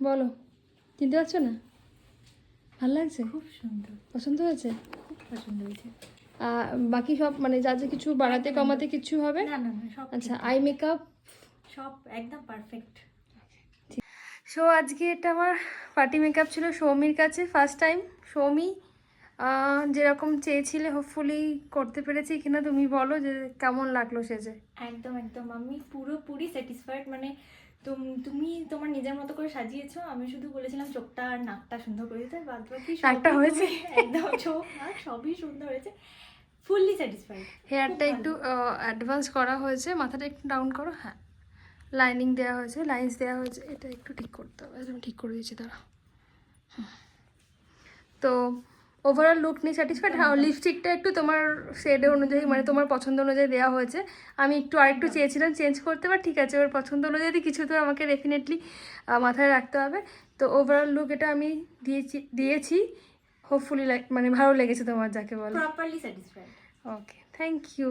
বলো, চিনতে পারছো না? ভালো লাগছে? খুব সুন্দর, পছন্দ হয়েছে? খুব পছন্দ হয়েছে। বাকি সব মানে যা যা কিছু বাড়াতে একদম, কমাতে কিছু হবে? না না না, সব আচ্ছা, ঠিকঠাক। আই মেকআপ সব একদম পারফেক্ট। সো আজকে এটা আমার পার্টি মেকআপ ছিল সৌমির কাছে ফার্স্ট টাইম। সৌমি যেরকম চেয়েছিলে হোপফুলি করতে পেরেছি কিনা তুমি বলো যে কেমন লাগলো সেজে? একদম একদম, আমি পুরোপুরি স্যাটিসফাইড। মানে তুমি তোমার নিজের মতো করে সাজিয়েছো, আমি শুধু বলেছিলাম চোখটা আর নাকটা সুন্দর করে দিতে, বাদ বাকি নাকটা হয়েছে? একদম চোখ নাক সবই সুন্দর হয়েছে, ফুললি স্যাটিসফাইড। হেয়ারটা একটু অ্যাডভান্স করা হয়েছে, মাথাটা একটু ডাউন করো, হ্যাঁ লাইনিং দেওয়া হয়েছে, লাইন্স দেওয়া হয়েছে, এটা একটু ঠিক করতে হবে, আমি ঠিক করে দিয়েছি দাঁড়া। তো ওভারঅল লুক নিয়ে স্যাটিসফাইড। হ্যাঁ, লিপস্টিকটা একটু তোমার শেডে অনুযায়ী মানে তোমার পছন্দ অনুযায়ী দেওয়া হয়েছে। আমি একটু আরেকটু চেয়েছিলাম চেঞ্জ করতে, পার ঠিক আছে ওর পছন্দ অনুযায়ী কিছু তো আমাকে ডেফিনেটলি মাথায় রাখতে হবে। তো ওভারঅল লুক এটা আমি দিয়েছি হোপফুলি মানে ভালো লেগেছে তোমার যাকে বলো। Properly satisfied. Okay, thank you.